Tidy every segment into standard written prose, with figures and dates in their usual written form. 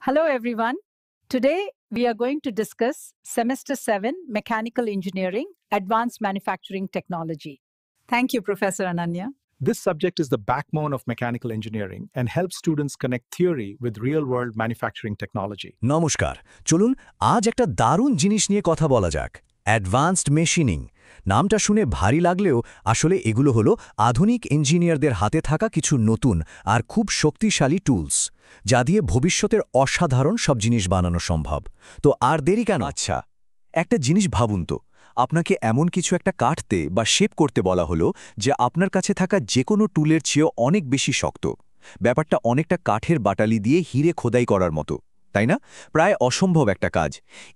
Hello, everyone. Today, we are going to discuss Semester 7 Mechanical Engineering Advanced Manufacturing Technology. Thank you, Professor Ananya. This subject is the backbone of mechanical engineering and helps students connect theory with real-world manufacturing technology. নমস্কার, চলুন আজ একটা দারুণ জিনিস নিয়ে কথা বলা যাক। Advanced machining. নামটা শুনে ভারী লাগলেও আসলে এগুলো হলো আধুনিক ইঞ্জিনিয়ারদের হাতে থাকা কিছু নতুন আর খুব শক্তিশালী টুলস, যা দিয়ে ভবিষ্যতের অসাধারণ সব জিনিস বানানো সম্ভব। তো আর দেরি কেন? আচ্ছা, একটা জিনিস ভাবুন তো, আপনাকে এমন কিছু একটা কাটতে বা শেপ করতে বলা হলো যে আপনার কাছে থাকা যে কোনো টুলের চেয়েও অনেক বেশি শক্ত। ব্যাপারটা অনেকটা কাঠের বাটালি দিয়ে হিরে খোদাই করার মতো, তাই না? প্রায় অসম্ভব একটা কাজ।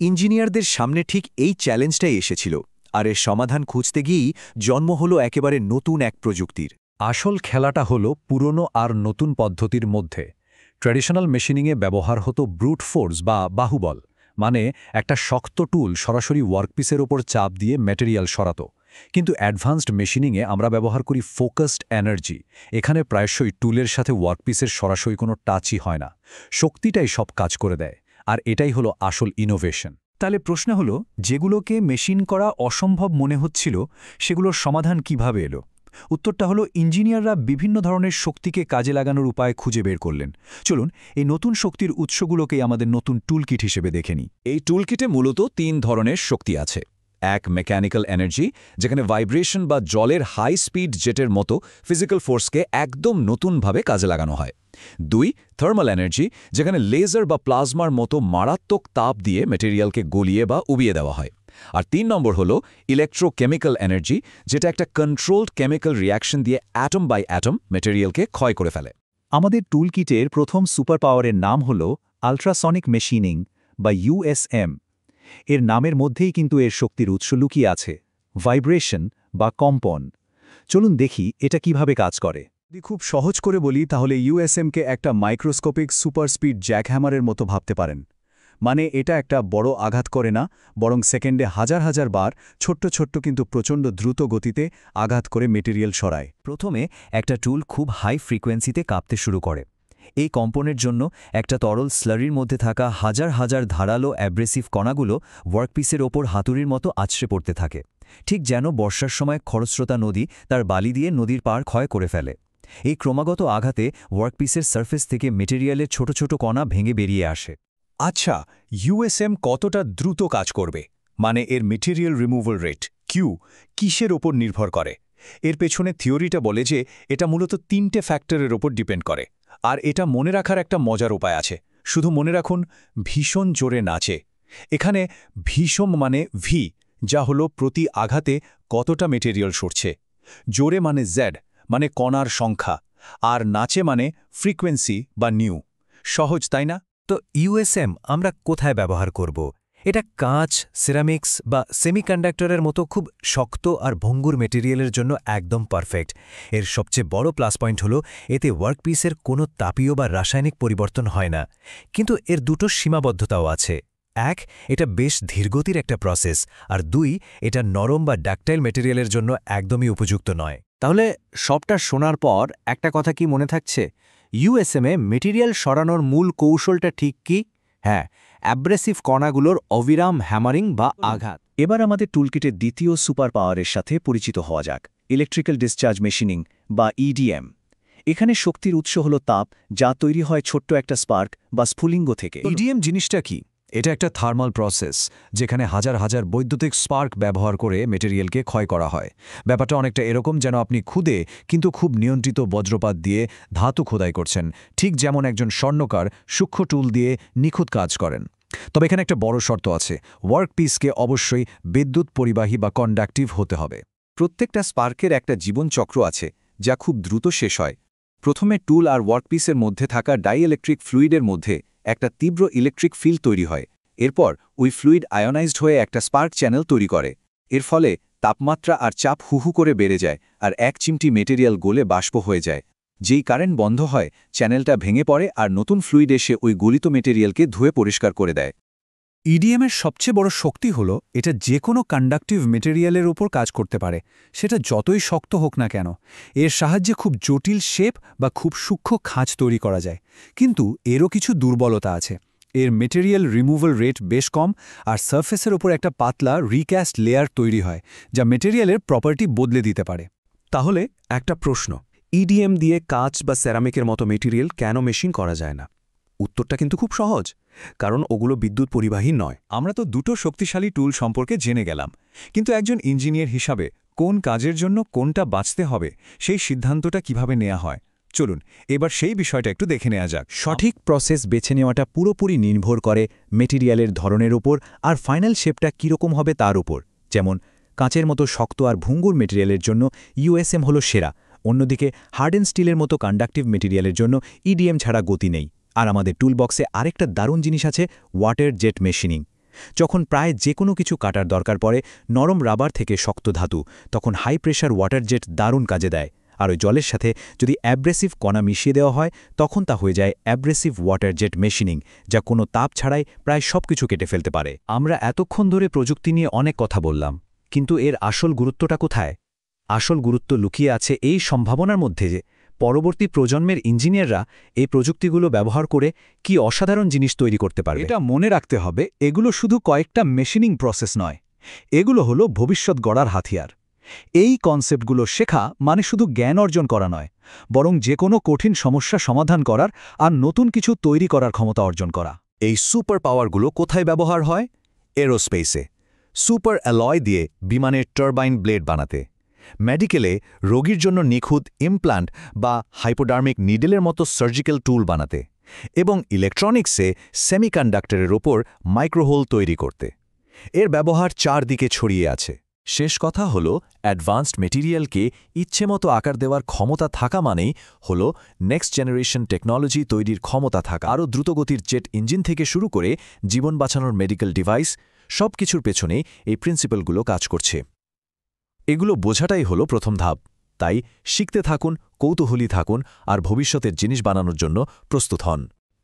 ইঞ্জিনিয়ারদের সামনে ঠিক এই চ্যালেঞ্জটাই এসেছিল, আর এর সমাধান খুঁজতে গিয়েই জন্ম হলো একেবারে নতুন এক প্রযুক্তির। আসল খেলাটা হলো পুরনো আর নতুন পদ্ধতির মধ্যে। ট্র্যাডিশনাল মেশিনিংয়ে ব্যবহার হতো ব্রুট ফোর্স বা বাহুবল, মানে একটা শক্ত টুল সরাসরি ওয়ার্কপিসের ওপর চাপ দিয়ে ম্যাটেরিয়াল সরাতো। কিন্তু অ্যাডভান্সড মেশিনিংয়ে আমরা ব্যবহার করি ফোকাসড এনার্জি। এখানে প্রায়শই টুলের সাথে ওয়ার্কপিসের সরাসরি কোনো টাচই হয় না, শক্তিটাই সব কাজ করে দেয়। আর এটাই হলো আসল ইনোভেশন। তাহলে প্রশ্ন হলো, যেগুলোকে মেশিন করা অসম্ভব মনে হচ্ছিল সেগুলোর সমাধান কিভাবে এলো? উত্তরটা হলো, ইঞ্জিনিয়াররা বিভিন্ন ধরনের শক্তিকে কাজে লাগানোর উপায় খুঁজে বের করলেন। চলুন এই নতুন শক্তির উৎসগুলোকেই আমাদের নতুন টুলকিট হিসেবে দেখে নিই। এই টুলকিটে মূলত 3 ধরনের শক্তি আছে। এক, মেকানিক্যাল এনার্জি, যেখানে ভাইব্রেশন বা জলের হাই স্পিড জেটের মতো ফিজিক্যাল ফোর্সকে একদম নতুনভাবে কাজে লাগানো হয়। 2, থার্মাল এনার্জি, যেখানে লেজার বা প্লাজমার মতো মারাত্মক তাপ দিয়ে ম্যাটেরিয়ালকে গলিয়ে বা উবিয়ে দেওয়া হয়। আর 3 নম্বর হলো ইলেকট্রোকেমিক্যাল এনার্জি, যেটা একটা কন্ট্রোলড কেমিক্যাল রিয়াকশন দিয়ে অ্যাটম বাই অ্যাটম ম্যাটেরিয়ালকে ক্ষয় করে ফেলে। আমাদের টুলকিটের প্রথম সুপার পাওয়ারের নাম হল আল্ট্রাসনিক মেশিনিং বা USM। এর নামের মধ্যেই কিন্তু এর শক্তির উৎস লুকিয়ে আছে, ভাইব্রেশন বা কম্পন। চলুন দেখি এটা কিভাবে কাজ করে। যদি খুব সহজ করে বলি, তাহলে USMকে একটা মাইক্রোস্কোপিক সুপার স্পিড জ্যাকহ্যামারের মতো ভাবতে পারেন। মানে এটা একটা বড় আঘাত করে না, বরং সেকেন্ডে হাজার হাজার বার ছোট্ট ছোট্ট কিন্তু প্রচণ্ড দ্রুত গতিতে আঘাত করে মেটেরিয়াল সরায়। প্রথমে একটা টুল খুব হাই ফ্রিকোয়েন্সিতে কাঁপতে শুরু করে। এই কম্পনের জন্য একটা তরল স্লারির মধ্যে থাকা হাজার হাজার ধারালো অ্যাব্রেসিভ কণাগুলো ওয়ার্কপিসের ওপর হাতুড়ির মতো আছড়ে পড়তে থাকে, ঠিক যেন বর্ষার সময় খরস্রোতা নদী তার বালি দিয়ে নদীর পাড় ক্ষয় করে ফেলে। এই ক্রমাগত আঘাতে ওয়ার্কপিসের সারফেস থেকে মেটেরিয়ালের ছোট ছোট কণা ভেঙে বেরিয়ে আসে। আচ্ছা, USM কতটা দ্রুত কাজ করবে, মানে এর মেটেরিয়াল রিমুভাল রেট কিউ কিসের ওপর নির্ভর করে? এর পেছনে থিওরিটা বলে যে এটা মূলত 3টে ফ্যাক্টরের ওপর ডিপেন্ড করে। আর এটা মনে রাখার একটা মজার উপায় আছে। শুধু মনে রাখুন, ভীষণ জোরে নাচে। এখানে ভীষণ মানে ভি, যা হলো প্রতি আঘাতে কতটা মেটেরিয়াল সরছে। জোরে মানে জেড, মানে কণার সংখ্যা। আর নাচে মানে ফ্রিকোয়েন্সি বা নিউ। সহজ, তাই না? তো USM আমরা কোথায় ব্যবহার করব? এটা কাঁচ, সিরামিক্স বা সেমিকন্ডাক্টরের মতো খুব শক্ত আর ভঙ্গুর মেটেরিয়ালের জন্য একদম পারফেক্ট। এর সবচেয়ে বড় প্লাস পয়েন্ট হলো এতে ওয়ার্কপিসের কোনো তাপীয় বা রাসায়নিক পরিবর্তন হয় না। কিন্তু এর দুটো সীমাবদ্ধতাও আছে। 1, এটা বেশ ধীরগতির একটা প্রসেস, আর 2, এটা নরম বা ডাকটাইল মেটেরিয়ালের জন্য একদমই উপযুক্ত নয়। তাহলে সবটা শোনার পর একটা কথা কি মনে থাকছে? USM-এ মেটেরিয়াল সরানোর মূল কৌশলটা ঠিক কি? হ্যাঁ, অ্যাব্রেসিভ কণাগুলোর অবিরাম হ্যামারিং বা আঘাত। এবার আমাদের টুলকিটের দ্বিতীয় সুপার পাওয়ারের সাথে পরিচিত হওয়া যাক, ইলেকট্রিক্যাল ডিসচার্জ মেশিনিং বা EDM। এখানে শক্তির উৎস হল তাপ, যা তৈরি হয় ছোট্ট একটা স্পার্ক বা স্ফুলিঙ্গ থেকে। EDM জিনিসটা কি? এটা একটা থার্মাল প্রসেস, যেখানে হাজার হাজার বৈদ্যুতিক স্পার্ক ব্যবহার করে মেটেরিয়ালকে ক্ষয় করা হয়। ব্যাপারটা অনেকটা এরকম যেন আপনি খুদে কিন্তু খুব নিয়ন্ত্রিত বজ্রপাত দিয়ে ধাতু খোদাই করছেন, ঠিক যেমন একজন স্বর্ণকার সূক্ষ্ম টুল দিয়ে নিখুঁত কাজ করেন। তবে এখানে একটা বড় শর্ত আছে, ওয়ার্কপিসকে অবশ্যই বিদ্যুৎ পরিবাহী বা কন্ডাক্টিভ হতে হবে। প্রত্যেকটা স্পার্কের একটা জীবনচক্র আছে, যা খুব দ্রুত শেষ হয়। প্রথমে টুল আর ওয়ার্কপিসের মধ্যে থাকা ডাইইলেকট্রিক ফ্লুইডের মধ্যে একটা তীব্র ইলেকট্রিক ফিল্ড তৈরি হয়। এরপর ওই ফ্লুইড আয়োনাইজড হয়ে একটা স্পার্ক চ্যানেল তৈরি করে। এর ফলে তাপমাত্রা আর চাপ হুহু করে বেড়ে যায়, আর এক চিমটি মেটেরিয়াল গলে বাষ্প হয়ে যায়। যেই কারেন্ট বন্ধ হয়, চ্যানেলটা ভেঙে পড়ে আর নতুন ফ্লুইড এসে ওই গলিত মেটেরিয়ালকে ধুয়ে পরিষ্কার করে দেয়। EDM-এর সবচেয়ে বড় শক্তি হলো এটা যে কোনো কন্ডাক্টিভ মেটেরিয়ালের উপর কাজ করতে পারে, সেটা যতই শক্ত হোক না কেন। এর সাহায্যে খুব জটিল শেপ বা খুব সূক্ষ্ম খাঁজ তৈরি করা যায়। কিন্তু এরও কিছু দুর্বলতা আছে। এর মেটেরিয়াল রিমুভাল রেট বেশ কম আর সারফেসের ওপর একটা পাতলা রিক্যাস্ট লেয়ার তৈরি হয় যা মেটেরিয়ালের প্রপার্টি বদলে দিতে পারে। তাহলে একটা প্রশ্ন, ইডিএম দিয়ে কাঁচ বা সেরামিকের মতো মেটেরিয়াল কেন মেশিন করা যায় না? উত্তরটা কিন্তু খুব সহজ, কারণ ওগুলো বিদ্যুৎ পরিবাহী নয়। আমরা তো দুটো শক্তিশালী টুল সম্পর্কে জেনে গেলাম, কিন্তু একজন ইঞ্জিনিয়ার হিসাবে কোন কাজের জন্য কোনটা বাঁচতে হবে সেই সিদ্ধান্তটা কিভাবে নেওয়া হয়? চলুন এবার সেই বিষয়টা একটু দেখে নেওয়া যাক। সঠিক প্রসেস বেছে নেওয়াটা পুরোপুরি নির্ভর করে মেটেরিয়ালের ধরনের উপর আর ফাইনাল শেপটা কীরকম হবে তার উপর। যেমন কাঁচের মতো শক্ত আর ভঙ্গুর মেটেরিয়ালের জন্য ইউএসএম হলো সেরা, অন্যদিকে হার্ডেন স্টিলের মতো কন্ডাক্টিভ মেটেরিয়ালের জন্য ইডিএম ছাড়া গতি নেই। আর আমাদের টুলবক্সে আরেকটা দারুণ জিনিস আছে, ওয়াটার জেট মেশিনিং। যখন প্রায় যে কোনো কিছু কাটার দরকার পড়ে, নরম রাবার থেকে শক্ত ধাতু, তখন হাই প্রেশার ওয়াটার জেট দারুণ কাজে দেয়। আর ওই জলের সাথে যদি অ্যাব্রেসিভ কণা মিশিয়ে দেওয়া হয়, তখন তা হয়ে যায় অ্যাব্রেসিভ ওয়াটার জেট মেশিনিং, যা কোনো তাপ ছাড়াই প্রায় সব কিছু কেটে ফেলতে পারে। আমরা এতক্ষণ ধরে প্রযুক্তি নিয়ে অনেক কথা বললাম, কিন্তু এর আসল গুরুত্বটা কোথায়? আসল গুরুত্ব লুকিয়ে আছে এই সম্ভাবনার মধ্যে যে পরবর্তী প্রজন্মের ইঞ্জিনিয়াররা এই প্রযুক্তিগুলো ব্যবহার করে কি অসাধারণ জিনিস তৈরি করতে পারবে। এটা মনে রাখতে হবে, এগুলো শুধু কয়েকটা মেশিনিং প্রসেস নয়, এগুলো হলো ভবিষ্যৎ গড়ার হাতিয়ার। এই কনসেপ্টগুলো শেখা মানে শুধু জ্ঞান অর্জন করা নয়, বরং যে কোনো কঠিন সমস্যা সমাধান করার আর নতুন কিছু তৈরি করার ক্ষমতা অর্জন করা। এই সুপার পাওয়ারগুলো কোথায় ব্যবহার হয়? এরোস্পেসে, সুপার অ্যালয় দিয়ে বিমানের টারবাইন ব্লেড বানাতে, মেডিকেলে রোগীর জন্য নিখুঁত ইমপ্লান্ট বা হাইপোডার্মিক নিডেলের মতো সার্জিক্যাল টুল বানাতে, এবং ইলেকট্রনিক্সে সেমিকন্ডাক্টরের ওপর মাইক্রোহোল তৈরি করতে। এর ব্যবহার চারদিকে ছড়িয়ে আছে। শেষ কথা হলো, অ্যাডভান্সড মেটেরিয়ালকে ইচ্ছেমতো আকার দেওয়ার ক্ষমতা থাকা মানেই হল নেক্সট জেনারেশন টেকনোলজি তৈরির ক্ষমতা থাকা। আরও দ্রুতগতির জেট ইঞ্জিন থেকে শুরু করে জীবন বাঁচানোর মেডিকেল ডিভাইস, সব কিছুর পেছনে এই প্রিন্সিপালগুলো কাজ করছে। এগুলো বোঝাটাই হলো প্রথম ধাপ। তাই শিখতে থাকুন, কৌতূহলী থাকুন আর ভবিষ্যতের জিনিস বানানোর জন্য প্রস্তুত হন।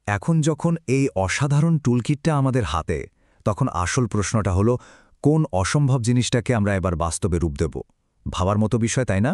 এখন যখন এই অসাধারণ টুলকিটটা আমাদের হাতে, তখন আসল প্রশ্নটা হলো, কোন অসম্ভব জিনিসটাকে আমরা এবার বাস্তবে রূপ দেব? ভাবার মতো বিষয়, তাই না?